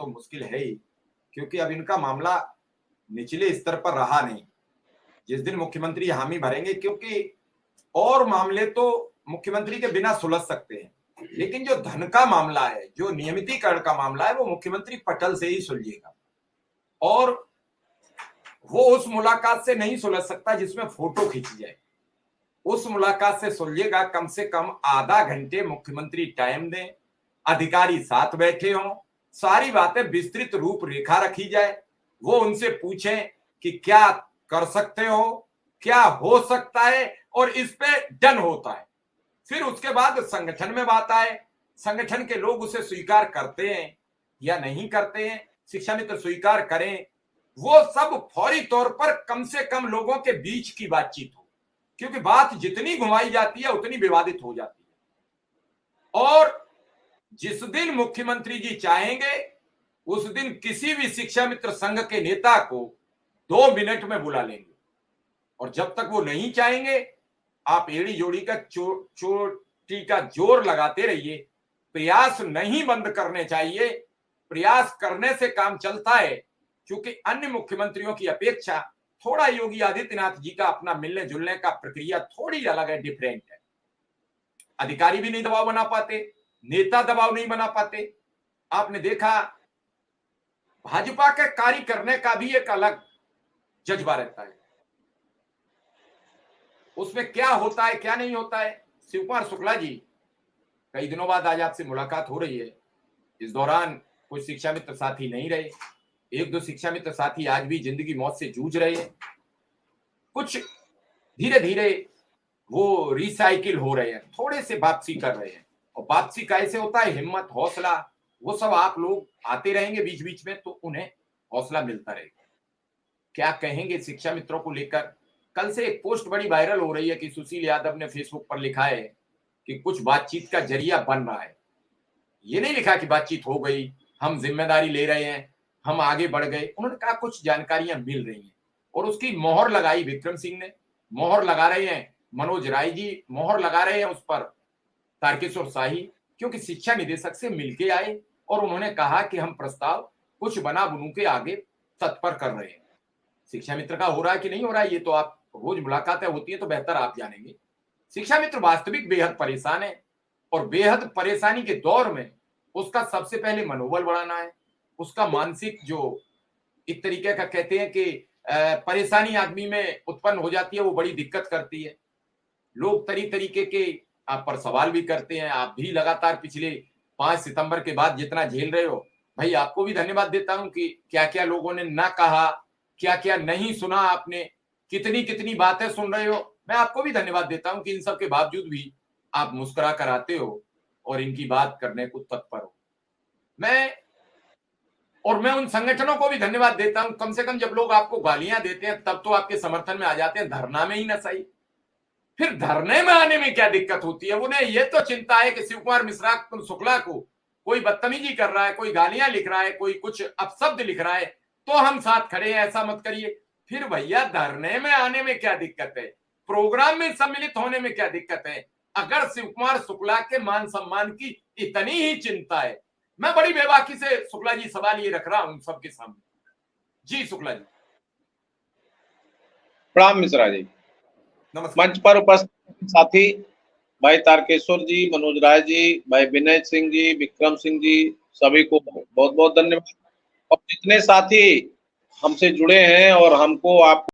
तो मुश्किल है ही, क्योंकि अब इनका मामला निचले स्तर पर रहा नहीं। जिस दिन मुख्यमंत्री हामी भरेंगे, क्योंकि और मामले तो मुख्यमंत्री के बिना सुलझ सकते हैं, लेकिन जो धन का मामला है, जो नियमितीकरण का मामला है, वो मुख्यमंत्री पटल से ही सुलझेगा। और वो उस मुलाकात से नहीं सुलझ सकता जिसमें फोटो खींची जाए। उस मुलाकात से सुलझेगा कम से कम आधा घंटे मुख्यमंत्री टाइम दें, अधिकारी साथ बैठे हों, सारी बातें विस्तृत रूपरेखा रखी जाए, वो उनसे पूछें कि क्या कर सकते हो, क्या हो सकता है, और इस पे डन होता है। फिर उसके बाद संगठन में बात आए, संगठन के लोग उसे स्वीकार करते हैं या नहीं करते हैं, शिक्षा मित्र स्वीकार करें, वो सब फौरी तौर पर कम से कम लोगों के बीच की बातचीत हो, क्योंकि बात जितनी घुमाई जाती है उतनी विवादित हो जाती है। और जिस दिन मुख्यमंत्री जी चाहेंगे उस दिन किसी भी शिक्षा मित्र संघ के नेता को 2 मिनट में बुला लेंगे, और जब तक वो नहीं चाहेंगे आप एड़ी जोड़ी का चोटी का जोर लगाते रहिए। प्रयास नहीं बंद करने चाहिए, प्रयास करने से काम चलता है, क्योंकि अन्य मुख्यमंत्रियों की अपेक्षा थोड़ा योगी आदित्यनाथ जी का अपना मिलने जुलने का प्रक्रिया थोड़ी अलग है, डिफरेंट है। अधिकारी भी नहीं दबाव बना पाते, नेता दबाव नहीं बना पाते। आपने देखा भाजपा के कार्य करने का भी एक अलग जज्बा रहता है, उसमें क्या होता है क्या नहीं होता है। शिव कुमार शुक्ला जी, कई दिनों बाद आज आपसे मुलाकात हो रही है। इस दौरान कुछ शिक्षा मित्र साथी नहीं रहे, 1-2 शिक्षा मित्र साथी आज भी जिंदगी मौत से जूझ रहे हैं, कुछ धीरे धीरे वो रिसाइकिल हो रहे हैं, थोड़े से वापसी कर रहे हैं। और वापसी कैसे होता है, हिम्मत, हौसला, वो सब आप लोग आते रहेंगे बीच बीच में तो उन्हें हौसला मिलता रहेगा। क्या कहेंगे शिक्षा मित्रों को लेकर? कल से एक पोस्ट बड़ी वायरल हो रही है कि सुशील यादव ने फेसबुक पर लिखा है कि कुछ बातचीत का जरिया बन रहा है। ये नहीं लिखा कि बातचीत हो गई, हम जिम्मेदारी ले रहे हैं, हम आगे बढ़ गए। उन्होंने कहा कुछ जानकारियां मिल रही हैं, और उसकी मोहर लगाई विक्रम सिंह ने, मोहर लगा रहे हैं मनोज राय जी, मोहर लगा रहे हैं उस पर तारकेश्वर शाही, क्योंकि शिक्षा निदेशक से मिलके आए और उन्होंने कहा कि हम प्रस्ताव कुछ बना बुनू के आगे तत्पर कर रहे हैं। शिक्षा मित्र का हो रहा है कि नहीं हो रहा है, ये तो आप रोज मुलाकातें होती है तो बेहतर आप जानेंगे। शिक्षा मित्र वास्तविक बेहद परेशान है, और बेहद परेशानी के दौर में उसका सबसे पहले मनोबल बढ़ाना है। उसका मानसिक जो एक तरीके का कहते हैं कि परेशानी आदमी में उत्पन्न हो जाती है, वो बड़ी दिक्कत करती है। लोग तरीके के आप पर सवाल भी करते हैं। आप भी लगातार पिछले 5 सितंबर के बाद जितना झेल रहे हो, भाई आपको भी धन्यवाद देता हूं कि क्या क्या लोगों ने ना कहा, क्या क्या नहीं सुना, आपने कितनी कितनी बातें सुन रहे हो। मैं आपको भी धन्यवाद देता हूं कि इन सब के बावजूद भी आप मुस्कुरा कर आते हो और इनकी बात करने को तत्पर हो। मैं उन संगठनों को भी धन्यवाद देता हूं, कम से कम जब लोग आपको गालियां देते हैं तब तो आपके समर्थन में आ जाते हैं, धरना में ही ना सही। फिर धरने में आने में क्या दिक्कत होती है? उन्हें यह तो चिंता है कि शिव कुमार मिश्रा शुक्ला को कोई बदतमीजी कर रहा है, कोई गालियां लिख रहा है, कोई कुछ अपशब्द लिख रहा है, तो हम साथ खड़े हैं, ऐसा मत करिए। फिर भैया धरने में आने में क्या दिक्कत है? प्रोग्राम में सम्मिलित होने में क्या दिक्कत है? अगर शिव कुमार शुक्ला के मान सम्मान की इतनी ही चिंता है, मैं बड़ी बेबाकी से शुक्ला जी सवाल ये रख रहा हूं सबके सामने। जी शुक्ला जी। प्रणाम मिश्रा जी। मंच पर उपस्थित साथी भाई तारकेश्वर जी, मनोज राय जी, भाई विनय सिंह जी, विक्रम सिंह जी, सभी को बहुत बहुत धन्यवाद। और जितने साथी हमसे जुड़े हैं और हमको आप